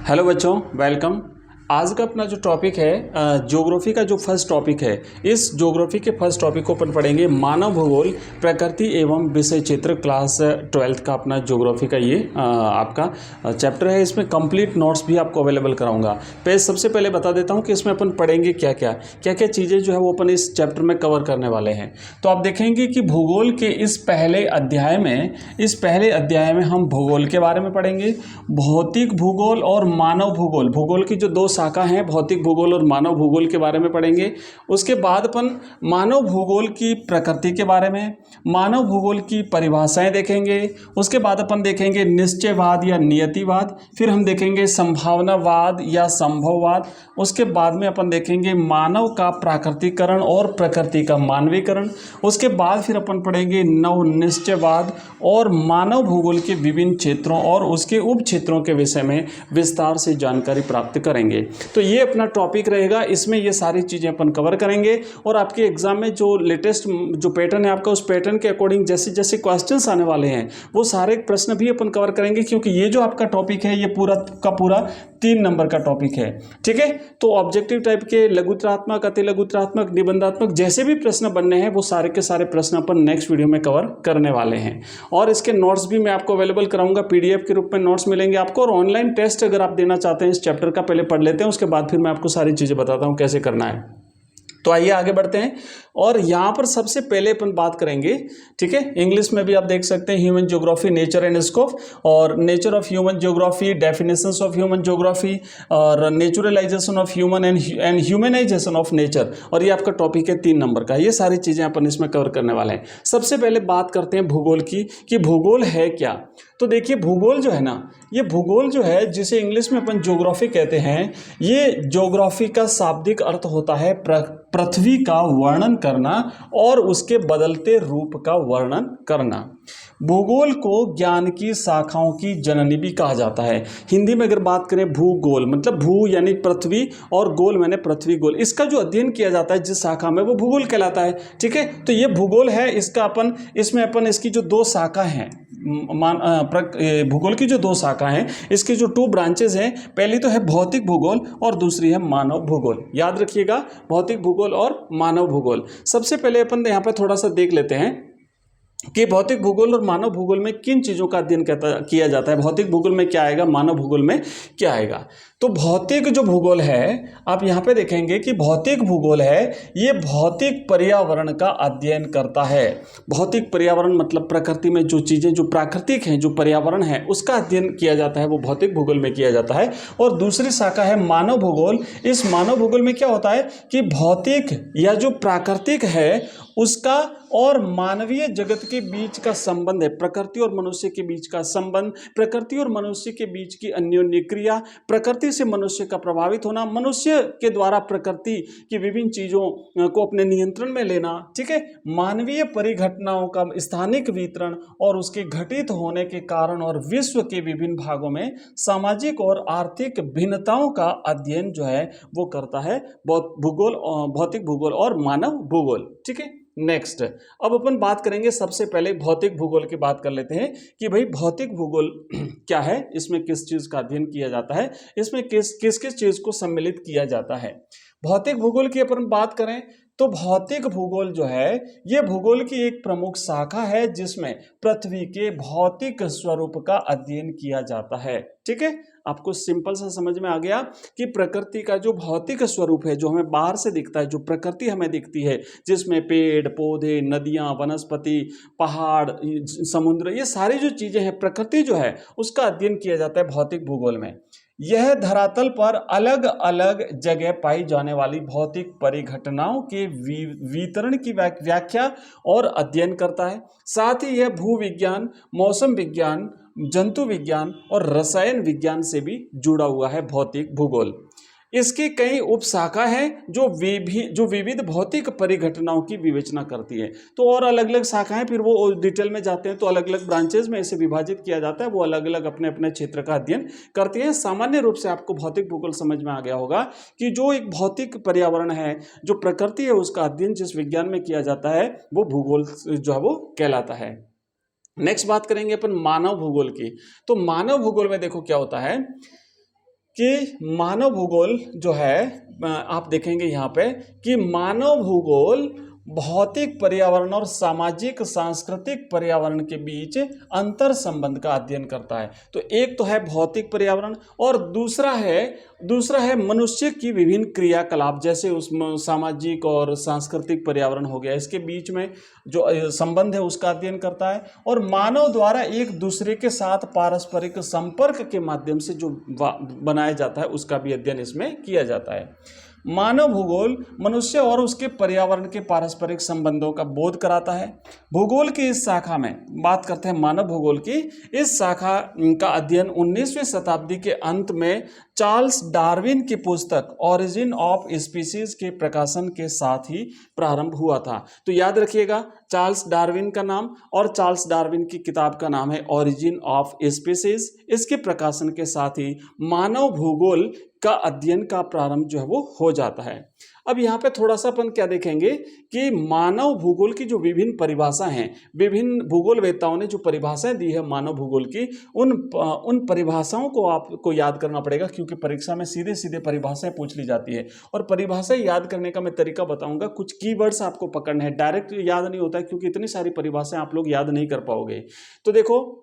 Hello बच्चों, welcome. आज का अपना जो टॉपिक है ज्योग्राफी का जो फर्स्ट टॉपिक है, इस ज्योग्राफी के फर्स्ट टॉपिक को अपन पढ़ेंगे मानव भूगोल प्रकृति एवं विषय क्षेत्र क्लास 12th का अपना ज्योग्राफी का ये आपका चैप्टर है। इसमें कंप्लीट नोट्स भी आपको अवेलेबल कराऊंगा। पेज सबसे पहले बता देता हूँ कि इसमें अपन पढ़ेंगे क्या क्या चीज़ें जो है वो अपन इस चैप्टर में कवर करने वाले हैं। तो आप देखेंगे कि भूगोल के इस पहले अध्याय में हम भूगोल के बारे में पढ़ेंगे, भौतिक भूगोल और मानव भूगोल। भूगोल की जो दो शाखा हैं, भौतिक भूगोल और मानव भूगोल के बारे में पढ़ेंगे। उसके बाद अपन मानव भूगोल की प्रकृति के बारे में, मानव भूगोल की परिभाषाएं देखेंगे। उसके बाद अपन देखेंगे निश्चयवाद या नियतिवाद, फिर हम देखेंगे संभावनावाद या संभववाद। उसके बाद में अपन देखेंगे मानव का प्राकृतिकरण और प्रकृति का मानवीकरण। उसके बाद फिर अपन पढ़ेंगे नव निश्चयवाद और मानव भूगोल के विभिन्न क्षेत्रों और उसके उप क्षेत्रों के विषय में विस्तार से जानकारी प्राप्त करेंगे। तो ये अपना टॉपिक रहेगा, इसमें ये सारी चीज़ें अपन कवर करेंगे और आपके एग्जाम में जो लेटेस्ट जो पैटर्न है आपका, उस पैटर्न के अकॉर्डिंग जैसे जैसे क्वेश्चंस आने वाले हैं वो सारे प्रश्न भी अपन कवर करेंगे, क्योंकि ये जो आपका टॉपिक है ये पूरा का पूरा 3 नंबर का टॉपिक है। ठीक है, तो ऑब्जेक्टिव टाइप के लघुत्रात्मक, अति लघुत्रात्मक, निबंधात्मक जैसे भी प्रश्न बनने हैं वो सारे के सारे प्रश्न अपन नेक्स्ट वीडियो में कवर करने वाले हैं। और इसके नोट्स भी मैं आपको अवेलेबल कराऊंगा, पीडीएफ के रूप में नोट्स मिलेंगे आपको। और ऑनलाइन टेस्ट अगर आप देना चाहते हैं इस चैप्टर का, पहले पढ़ लेते हैं, उसके बाद फिर मैं आपको सारी चीज़ें बताता हूँ कैसे करना है। तो आइए आगे बढ़ते हैं और यहाँ पर सबसे पहले अपन बात करेंगे, ठीक है, इंग्लिश में भी आप देख सकते हैं human geography nature and scope, और nature of human geography, definitions of human geography, और naturalization of human and humanization of nature. और ये आपका टॉपिक है 3 नंबर का। ये सारी चीज़ें अपन इसमें कवर करने वाले हैं। सबसे पहले बात करते हैं भूगोल की, कि भूगोल है क्या। तो देखिए, भूगोल जो है ना, ये भूगोल जो है जिसे इंग्लिश में अपन ज्योग्राफी कहते हैं, ये ज्योग्राफी का शाब्दिक अर्थ होता है पृथ्वी का वर्णन करना और उसके बदलते रूप का वर्णन करना। भूगोल को ज्ञान की शाखाओं की जननी भी कहा जाता है। हिंदी में अगर बात करें, भूगोल मतलब भू यानी पृथ्वी और गोल मैंने पृथ्वी गोल, इसका जो अध्ययन किया जाता है जिस शाखा में, वो भूगोल कहलाता है। ठीक है, तो ये भूगोल है। इसका अपन इसमें अपन इसकी जो 2 शाखा हैं, भूगोल की जो 2 शाखा हैं, इसकी जो 2 ब्रांचेज हैं, पहली तो है भौतिक भूगोल और दूसरी है मानव भूगोल। याद रखिएगा, भौतिक भूगोल और मानव भूगोल। सबसे पहले अपन यहाँ पे थोड़ा सा देख लेते हैं कि भौतिक भूगोल और मानव भूगोल में किन चीज़ों का अध्ययन किया जाता है। भौतिक भूगोल में क्या आएगा, मानव भूगोल में क्या आएगा। तो भौतिक जो भूगोल है, आप यहाँ पे देखेंगे कि भौतिक भूगोल है, ये भौतिक पर्यावरण का अध्ययन करता है। भौतिक पर्यावरण मतलब प्रकृति में जो चीज़ें जो प्राकृतिक हैं, जो पर्यावरण है, उसका अध्ययन किया जाता है, वो भौतिक भूगोल में किया जाता है। और दूसरी शाखा है मानव भूगोल। इस मानव भूगोल में क्या होता है कि भौतिक या जो प्राकृतिक है उसका और मानवीय जगत के बीच का संबंध है, प्रकृति और मनुष्य के बीच का संबंध, प्रकृति और मनुष्य के बीच की अन्योन्य क्रिया, प्रकृति से मनुष्य का प्रभावित होना, मनुष्य के द्वारा प्रकृति की विभिन्न चीज़ों को अपने नियंत्रण में लेना। ठीक है, मानवीय परिघटनाओं का स्थानिक वितरण और उसके घटित होने के कारण और विश्व के विभिन्न भागों में सामाजिक और आर्थिक भिन्नताओं का अध्ययन जो है वो करता है भूगोल, भौतिक भूगोल और मानव भूगोल। ठीक है, नेक्स्ट अब अपन बात करेंगे, सबसे पहले भौतिक भूगोल की बात कर लेते हैं कि भाई भौतिक भूगोल क्या है, इसमें किस चीज़ का अध्ययन किया जाता है, इसमें किस किस किस चीज़ को सम्मिलित किया जाता है। भौतिक भूगोल की अपन बात करें तो भौतिक भूगोल जो है ये भूगोल की एक प्रमुख शाखा है जिसमें पृथ्वी के भौतिक स्वरूप का अध्ययन किया जाता है। ठीक है, आपको सिंपल सा समझ में आ गया कि प्रकृति का जो भौतिक स्वरूप है, जो हमें बाहर से दिखता है, जो प्रकृति हमें दिखती है, जिसमें पेड़ पौधे, नदियाँ, वनस्पति, पहाड़, समुद्र, ये सारी जो चीज़ें हैं, प्रकृति जो है उसका अध्ययन किया जाता है भौतिक भूगोल में। यह धरातल पर अलग अलग जगह पाई जाने वाली भौतिक परिघटनाओं के वितरण की व्याख्या और अध्ययन करता है। साथ ही यह भू विज्ञान, मौसम विज्ञान, जंतु विज्ञान और रसायन विज्ञान से भी जुड़ा हुआ है भौतिक भूगोल। इसकी कई उपशाखा हैं जो विविध भौतिक परिघटनाओं की विवेचना करती है। तो और अलग अलग शाखाएं, फिर वो डिटेल में जाते हैं तो अलग अलग ब्रांचेज में इसे विभाजित किया जाता है, वो अलग अलग अपने अपने क्षेत्र का अध्ययन करती हैं। सामान्य रूप से आपको भौतिक भूगोल समझ में आ गया होगा कि जो एक भौतिक पर्यावरण है, जो प्रकृति है, उसका अध्ययन जिस विज्ञान में किया जाता है वो भूगोल जो है वो कहलाता है। नेक्स्ट बात करेंगे अपन मानव भूगोल की। तो मानव भूगोल में देखो क्या होता है कि मानव भूगोल जो है आप देखेंगे यहाँ पे कि मानव भूगोल भौतिक पर्यावरण और सामाजिक सांस्कृतिक पर्यावरण के बीच अंतर संबंध का अध्ययन करता है। तो एक तो है भौतिक पर्यावरण और दूसरा है मनुष्य की विभिन्न क्रियाकलाप, जैसे उस सामाजिक और सांस्कृतिक पर्यावरण हो गया, इसके बीच में जो संबंध है उसका अध्ययन करता है। और मानव द्वारा एक दूसरे के साथ पारस्परिक संपर्क के माध्यम से जो बनाया जाता है उसका भी अध्ययन इसमें किया जाता है। मानव भूगोल मनुष्य और उसके पर्यावरण के पारस्परिक संबंधों का बोध कराता है। भूगोल की इस शाखा में बात करते हैं मानव भूगोल की, इस शाखा का अध्ययन 19वीं शताब्दी के अंत में चार्ल्स डार्विन की पुस्तक ओरिजिन ऑफ स्पीसीज के प्रकाशन के साथ ही प्रारंभ हुआ था। तो याद रखिएगा चार्ल्स डार्विन का नाम, और चार्ल्स डार्विन की किताब का नाम है ओरिजिन ऑफ स्पीसीज। इसके प्रकाशन के साथ ही मानव भूगोल का अध्ययन का प्रारंभ जो है वो हो जाता है। अब यहाँ पे थोड़ा सा अपन क्या देखेंगे कि मानव भूगोल की जो विभिन्न परिभाषा हैं, विभिन्न भूगोलवेत्ताओं ने जो परिभाषाएं दी है मानव भूगोल की, उन परिभाषाओं को आपको याद करना पड़ेगा, क्योंकि परीक्षा में सीधे सीधे परिभाषाएं पूछ ली जाती है। और परिभाषाएं याद करने का मैं तरीका बताऊंगा, कुछ कीवर्ड्स आपको पकड़ने हैं, डायरेक्ट याद नहीं होता है क्योंकि इतनी सारी परिभाषाएं आप लोग याद नहीं कर पाओगे। तो देखो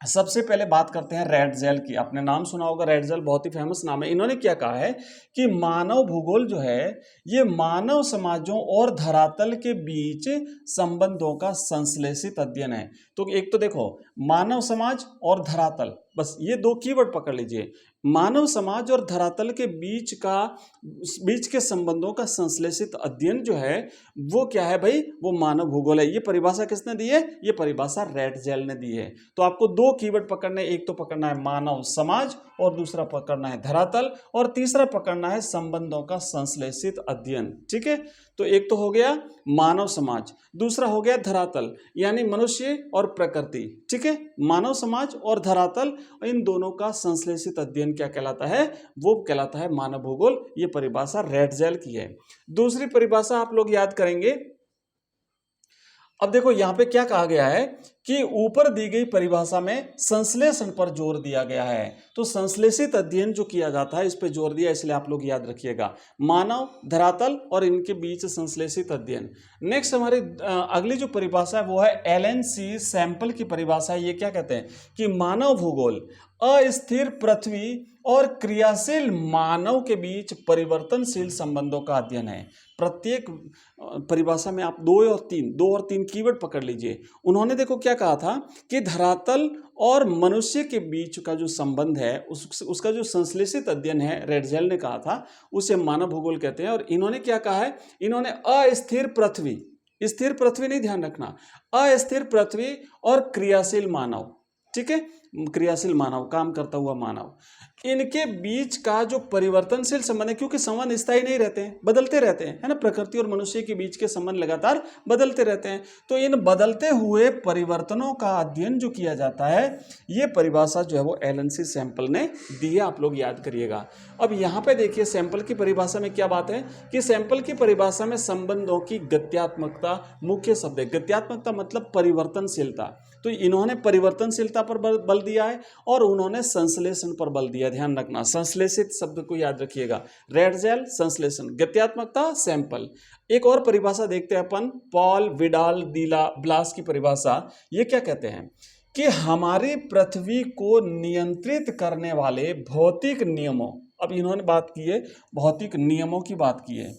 सबसे पहले बात करते हैं रैटजेल की। आपने नाम सुना होगा, रैटजेल बहुत ही फेमस नाम है। इन्होंने क्या कहा है कि मानव भूगोल जो है ये मानव समाजों और धरातल के बीच संबंधों का संश्लेषित अध्ययन है। तो एक तो देखो मानव समाज और धरातल, बस ये दो कीवर्ड पकड़ लीजिए। मानव समाज और धरातल के बीच के संबंधों का संश्लेषित अध्ययन जो है वो क्या है भाई, वो मानव भूगोल है। ये परिभाषा किसने दी है? ये परिभाषा रैटजेल ने दी है। तो आपको दो कीवर्ड पकड़ने, एक तो पकड़ना है मानव समाज और दूसरा पकड़ना है धरातल, और तीसरा पकड़ना है संबंधों का संश्लेषित अध्ययन। ठीक है, तो एक तो हो गया मानव समाज, दूसरा हो गया धरातल यानी मनुष्य और प्रकृति। ठीक है, मानव समाज और धरातल, इन दोनों का संश्लेषित अध्ययन क्या कहलाता है? वो कहलाता है मानव भूगोल। ये परिभाषा रैटजेल की है। दूसरी परिभाषा आप लोग याद करेंगे। अब देखो यहां पे क्या कहा गया है कि ऊपर दी गई परिभाषा में संश्लेषण पर जोर दिया गया है। तो संश्लेषित अध्ययन जो किया जाता है इस पे जोर दिया, इसलिए आप लोग याद रखिएगा मानव, धरातल और इनके बीच संश्लेषित अध्ययन। नेक्स्ट हमारी अगली जो परिभाषा है वो है एलन सी सैंपल की परिभाषा है। ये क्या कहते हैं कि मानव भूगोल अस्थिर पृथ्वी और क्रियाशील मानव के बीच परिवर्तनशील संबंधों का अध्ययन है। प्रत्येक परिभाषा में आप दो और तीन कीवर्ड पकड़ लीजिए। उन्होंने देखो क्या कहा था कि धरातल और मनुष्य के बीच का जो संबंध है उसका जो संश्लेषित अध्ययन है, रैटजेल ने कहा था, उसे मानव भूगोल कहते हैं। और इन्होंने क्या कहा है, इन्होंने अस्थिर पृथ्वी, स्थिर पृथ्वी नहीं, ध्यान रखना, अस्थिर पृथ्वी और क्रियाशील मानव, ठीक है, क्रियाशील मानव, काम करता हुआ मानव, इनके बीच का जो परिवर्तनशील संबंध है, क्योंकि संबंध स्थायी नहीं रहते हैं, बदलते रहते हैं, है ना। प्रकृति और मनुष्य के बीच के संबंध लगातार बदलते रहते हैं। तो इन बदलते हुए परिवर्तनों का अध्ययन जो किया जाता है, ये परिभाषा जो है वो एलन सी सैंपल ने दी है, आप लोग याद करिएगा। अब यहाँ पे देखिए सैंपल की परिभाषा में क्या बात है कि सैंपल की परिभाषा में संबंधों की गत्यात्मकता मुख्य शब्द है। गत्यात्मकता मतलब परिवर्तनशीलता। तो इन्होंने परिवर्तनशीलता पर बल दिया है और उन्होंने संश्लेषण पर बल दिया। ध्यान रखना, संश्लेषित शब्द को याद रखिएगा। रैटजेल संश्लेषण, गत्यात्मकता सैंपल। एक और परिभाषा देखते हैं अपन, पॉल विडाल डी ब्लास की परिभाषा। ये क्या कहते हैं कि हमारी पृथ्वी को नियंत्रित करने वाले भौतिक नियमों, अब इन्होंने बात की है भौतिक नियमों की बात की है,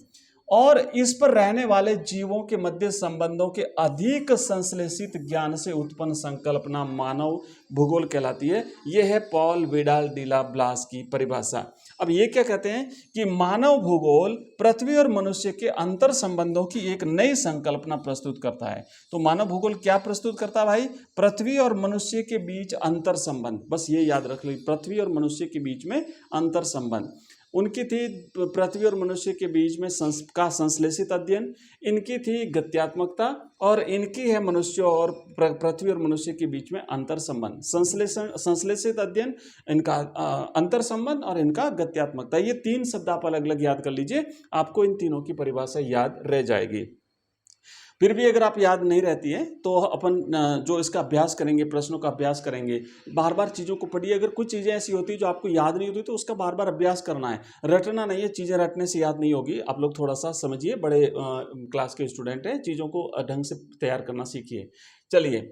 और इस पर रहने वाले जीवों के मध्य संबंधों के अधिक संश्लेषित ज्ञान से उत्पन्न संकल्पना मानव भूगोल कहलाती है। यह है पॉल विडाल डी ब्लास की परिभाषा। अब ये क्या कहते हैं कि मानव भूगोल पृथ्वी और मनुष्य के अंतर संबंधों की एक नई संकल्पना प्रस्तुत करता है। तो मानव भूगोल क्या प्रस्तुत करता है भाई? पृथ्वी और मनुष्य के बीच अंतर संबंध, बस ये याद रख लीजिए, पृथ्वी और मनुष्य के बीच में अंतर संबंध। उनकी थी पृथ्वी और मनुष्य के बीच में का संश्लेषित अध्ययन, इनकी थी गत्यात्मकता, और इनकी है मनुष्य और पृथ्वी और मनुष्य के बीच में अंतर संबंध। संश्लेषित अध्ययन, इनका अंतर संबंध और इनका गत्यात्मकता। ये तीन शब्द आप अलग अलग याद कर लीजिए, आपको इन तीनों की परिभाषा याद रह जाएगी। फिर भी अगर आप याद नहीं रहती है तो अपन जो इसका अभ्यास करेंगे, प्रश्नों का अभ्यास करेंगे, बार बार चीज़ों को पढ़िए। अगर कुछ चीज़ें ऐसी होती है जो आपको याद नहीं होती तो उसका बार बार अभ्यास करना है, रटना नहीं है। चीज़ें रटने से याद नहीं होगी। आप लोग थोड़ा सा समझिए, बड़े क्लास के स्टूडेंट हैं, चीज़ों को ढंग से तैयार करना सीखिए। चलिए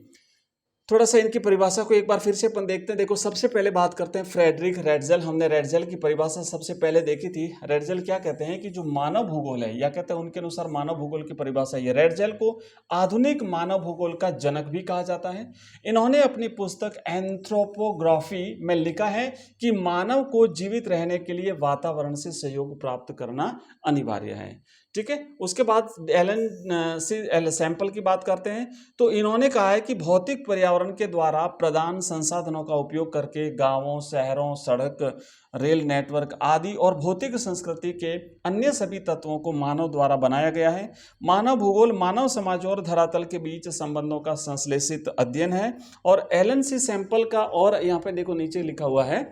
थोड़ा सा इनकी परिभाषा को एक बार फिर से अपन देखते हैं। देखो सबसे पहले बात करते हैं फ्रेडरिक रेटजेल। हमने रेटजेल की परिभाषा सबसे पहले देखी थी। रेटजेल क्या कहते हैं कि जो मानव भूगोल है, या कहते हैं उनके अनुसार मानव भूगोल की परिभाषा ये, रेटजेल को आधुनिक मानव भूगोल का जनक भी कहा जाता है। इन्होंने अपनी पुस्तक एंथ्रोपोग्राफी में लिखा है कि मानव को जीवित रहने के लिए वातावरण से सहयोग प्राप्त करना अनिवार्य है। ठीक है, उसके बाद एलन सैंपल की बात करते हैं। तो इन्होंने कहा है कि भौतिक पर्यावरण के द्वारा प्रदान संसाधनों का उपयोग करके गांवों, शहरों, सड़क, रेल नेटवर्क आदि और भौतिक संस्कृति के अन्य सभी तत्वों को मानव द्वारा बनाया गया है। मानव भूगोल मानव समाज और धरातल के बीच संबंधों का संश्लेषित अध्ययन है। और एलन सी सैंपल का, और यहाँ पे देखो नीचे लिखा हुआ है,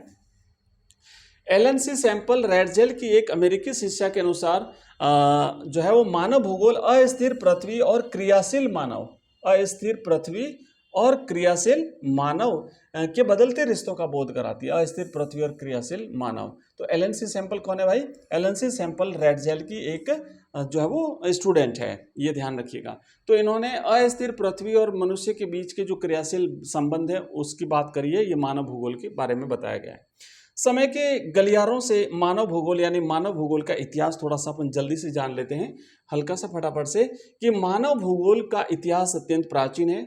एलन सी सैंपल रेटजेल की एक अमेरिकी शिष्या के अनुसार जो है वो मानव भूगोल अस्थिर पृथ्वी और क्रियाशील मानव, अस्थिर पृथ्वी और क्रियाशील मानव के बदलते रिश्तों का बोध कराती है। अस्थिर पृथ्वी और क्रियाशील मानव। तो एलन सी सैंपल कौन है भाई? एलन सी सैंपल रेटजेल की एक जो है वो स्टूडेंट है, ये ध्यान रखिएगा। तो इन्होंने अस्थिर पृथ्वी और मनुष्य के बीच के जो क्रियाशील संबंध है उसकी बात करी है। ये मानव भूगोल के बारे में बताया गया है। समय के गलियारों से मानव भूगोल यानी मानव भूगोल का इतिहास थोड़ा सा अपन जल्दी से जान लेते हैं, हल्का सा फटाफट से, कि मानव भूगोल का इतिहास अत्यंत प्राचीन है।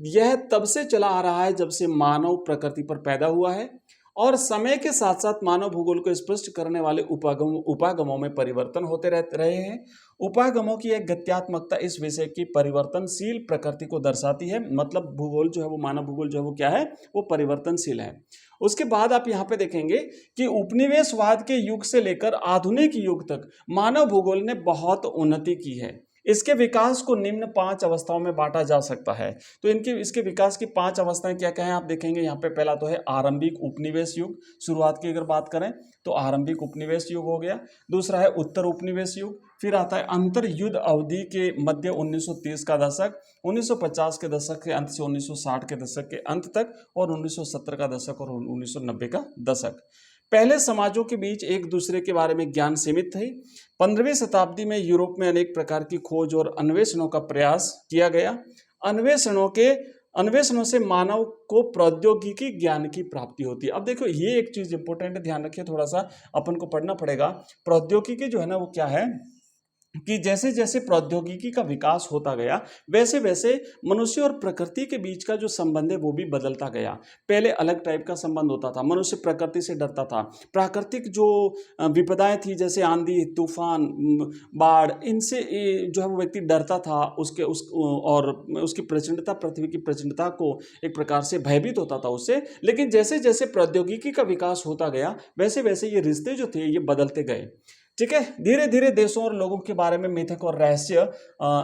यह तब से चला आ रहा है जब से मानव प्रकृति पर पैदा हुआ है, और समय के साथ साथ मानव भूगोल को स्पष्ट करने वाले उपागमों में परिवर्तन होते रहे हैं। उपागमों की एक गत्यात्मकता इस विषय की परिवर्तनशील प्रकृति को दर्शाती है। मतलब भूगोल जो है वो, मानव भूगोल जो है वो क्या है, वो परिवर्तनशील है। उसके बाद आप यहाँ पे देखेंगे कि उपनिवेशवाद के युग से लेकर आधुनिक युग तक मानव भूगोल ने बहुत उन्नति की है। इसके विकास को निम्न 5 अवस्थाओं में बांटा जा सकता है। तो इसके विकास की 5 अवस्थाएं क्या क्या हैं आप देखेंगे यहाँ पे। पहला तो है आरंभिक उपनिवेश युग, शुरुआत की अगर बात करें तो आरंभिक उपनिवेश युग हो गया। दूसरा है उत्तर उपनिवेश युग। फिर आता है अंतर युद्ध अवधि के मध्य 1930 का दशक, 1950 के दशक के अंत से 1960 के दशक के अंत तक, और 1970 का दशक और 1990 का दशक। पहले समाजों के बीच एक दूसरे के बारे में ज्ञान सीमित थी। 15वीं शताब्दी में यूरोप में अनेक प्रकार की खोज और अन्वेषणों का प्रयास किया गया। अन्वेषणों से मानव को प्रौद्योगिकी ज्ञान की प्राप्ति होती है। अब देखो ये एक चीज इंपॉर्टेंट है, ध्यान रखिए, थोड़ा सा अपन को पढ़ना पड़ेगा। प्रौद्योगिकी जो है ना वो क्या है कि जैसे जैसे प्रौद्योगिकी का विकास होता गया वैसे वैसे मनुष्य और प्रकृति के बीच का जो संबंध है वो भी बदलता गया। पहले अलग टाइप का संबंध होता था, मनुष्य प्रकृति से डरता था। प्राकृतिक जो विपदाएं थी जैसे आंधी, तूफान, बाढ़, इनसे जो है वो व्यक्ति डरता था। और उसकी प्रचंडता, पृथ्वी की प्रचंडता को एक प्रकार से भयभीत होता था उससे। लेकिन जैसे जैसे प्रौद्योगिकी का विकास होता गया वैसे वैसे ये रिश्ते जो थे ये बदलते गए। ठीक है, धीरे धीरे देशों और लोगों के बारे में मिथक और रहस्य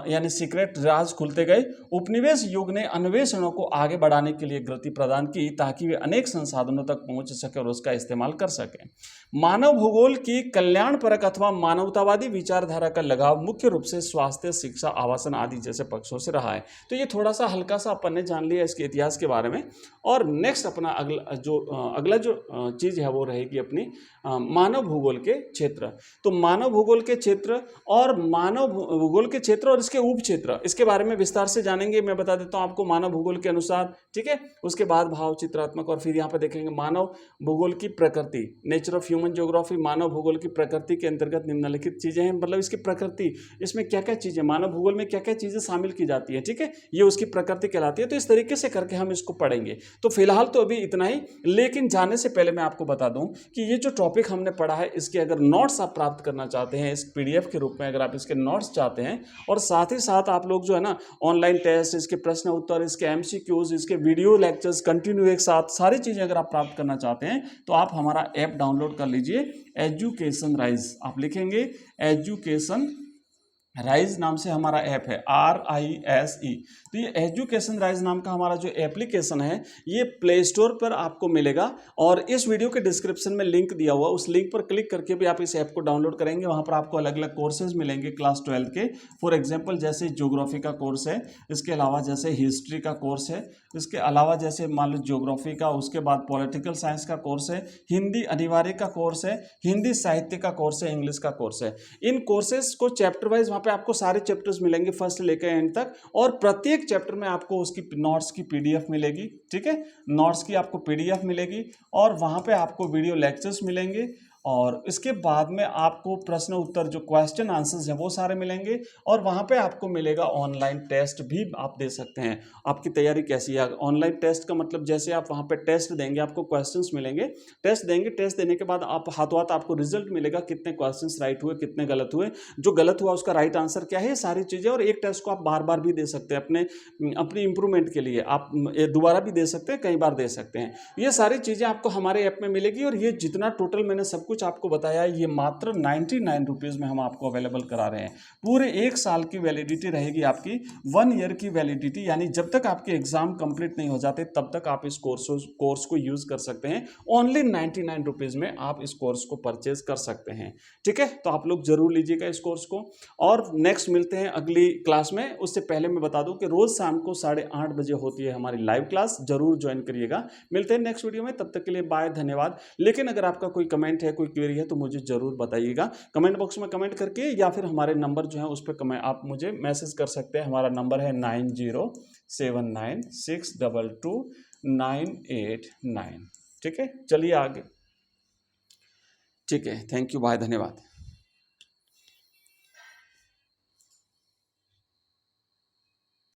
यानी सीक्रेट राज खुलते गए। उपनिवेश युग ने अन्वेषणों को आगे बढ़ाने के लिए गति प्रदान की ताकि वे अनेक संसाधनों तक पहुंच सके और उसका इस्तेमाल कर सकें। मानव भूगोल की कल्याणपरक अथवा मानवतावादी विचारधारा का लगाव मुख्य रूप से स्वास्थ्य, शिक्षा, आवासन आदि जैसे पक्षों से रहा है। तो ये थोड़ा सा हल्का सा अपन ने जान लिया इसके इतिहास के बारे में। और नेक्स्ट अपना अगला जो चीज़ है वो रहेगी अपनी मानव भूगोल के क्षेत्र। तो मानव भूगोल के क्षेत्र और मानव भूगोल के क्षेत्र और इसके उप क्षेत्र, इसके बारे में विस्तार से जानेंगे। मैं बता देता हूं आपको मानव भूगोल के अनुसार। ठीक है, उसके बाद भाव चित्रात्मक, और फिर यहाँ पे देखेंगे मानव भूगोल की प्रकृति, नेचर ऑफ ह्यूमन ज्योग्राफी। मानव भूगोल की प्रकृति के अंतर्गत निम्नलिखित चीजें हैं, मतलब इसकी प्रकृति, इसमें क्या क्या चीजें, मानव भूगोल में क्या क्या चीजें शामिल की जाती है। ठीक है, ये उसकी प्रकृति कहलाती है। तो इस तरीके से करके हम इसको पढ़ेंगे। तो फिलहाल तो अभी इतना ही, लेकिन जाने से पहले मैं आपको बता दूं कि ये जो टॉपिक हमने पढ़ा है इसके अगर नोट्स आप प्राप्त करना चाहते हैं इस पीडीएफ के रूप में, अगर आप इसके नोट्स चाहते हैं, और साथ ही साथ आप लोग जो है ना ऑनलाइन टेस्ट, इसके प्रश्न उत्तर, इसके एमसीक्यूज, इसके वीडियो लेक्चर्स कंटिन्यू एक साथ सारी चीज़ें अगर आप प्राप्त करना चाहते हैं तो आप हमारा ऐप डाउनलोड कर लीजिए, एजुकेशन राइज। आप लिखेंगे एजुकेशन राइज नाम से हमारा ऐप है, RISE। तो ये एजुकेशन राइज नाम का हमारा जो एप्लीकेशन है ये प्ले स्टोर पर आपको मिलेगा, और इस वीडियो के डिस्क्रिप्शन में लिंक दिया हुआ, उस लिंक पर क्लिक करके भी आप इस ऐप को डाउनलोड करेंगे। वहाँ पर आपको अलग अलग कोर्सेज मिलेंगे क्लास 12 के। फॉर एग्जाम्पल जैसे ज्योग्राफी का कोर्स है, इसके अलावा जैसे हिस्ट्री का कोर्स है, इसके अलावा जैसे मान लो ज्योग्राफी का, उसके बाद पॉलिटिकल साइंस का कोर्स है, हिंदी अनिवार्य का कोर्स है, हिंदी साहित्य का कोर्स है, इंग्लिश का कोर्स है। इन कोर्सेज को चैप्टर वाइज वहाँ पे आपको सारे चैप्टर्स मिलेंगे फर्स्ट लेकर एंड तक, और प्रत्येक चैप्टर में आपको उसकी नोट्स की PDF मिलेगी। ठीक है, नोट्स की आपको PDF मिलेगी, और वहाँ पे आपको वीडियो लेक्चर्स मिलेंगे, और इसके बाद में आपको प्रश्न उत्तर जो क्वेश्चन आंसर्स हैं वो सारे मिलेंगे, और वहाँ पे आपको मिलेगा ऑनलाइन टेस्ट भी आप दे सकते हैं। आपकी तैयारी कैसी है? ऑनलाइन टेस्ट का मतलब जैसे आप वहाँ पे टेस्ट देंगे, आपको क्वेश्चंस मिलेंगे, टेस्ट देंगे, टेस्ट देने के बाद आप हाथों हाथ आपको रिजल्ट मिलेगा, कितने क्वेश्चंस राइट हुए, कितने गलत हुए, जो गलत हुआ उसका राइट आंसर क्या है, ये सारी चीज़ें। और एक टेस्ट को आप बार बार भी दे सकते हैं अपनी इंप्रूवमेंट के लिए, आप दोबारा भी दे सकते हैं, कई बार दे सकते हैं। ये सारी चीज़ें आपको हमारे ऐप में मिलेगी, और ये जितना टोटल मैंने सब कुछ आपको बताया है ये मात्र 99 रुपीज़ में हम आपको अवेलेबल करा रहे हैं। पूरे 1 साल की वैलिडिटी रहेगी आपकी, 1 ईयर की वैलिडिटी, यानी जब तक आपके एग्जाम कंप्लीट नहीं हो जाते तब तक आप इस कोर्स को यूज कर सकते हैं। ओनली 99 रुपीज़ में आप इस कोर्स को परचेज कर सकते हैं। ठीक है, तो आप लोग जरूर लीजिएगा इस कोर्स को, और नेक्स्ट मिलते हैं अगली क्लास में। उससे पहले मैं बता दूं कि रोज शाम को 8:30 बजे होती है हमारी लाइव क्लास, जरूर ज्वाइन करिएगा। मिलते हैं नेक्स्ट वीडियो में, तब तक के लिए बाय, धन्यवाद। लेकिन अगर आपका कोई कमेंट है, कोई क्वेरी है तो मुझे जरूर बताइएगा कमेंट बॉक्स में कमेंट करके, या फिर हमारे नंबर जो है उस पर आप मुझे मैसेज कर सकते हैं। हमारा नंबर है 9079622989। ठीक है, चलिए आगे। ठीक है, थैंक यू, बाय, धन्यवाद।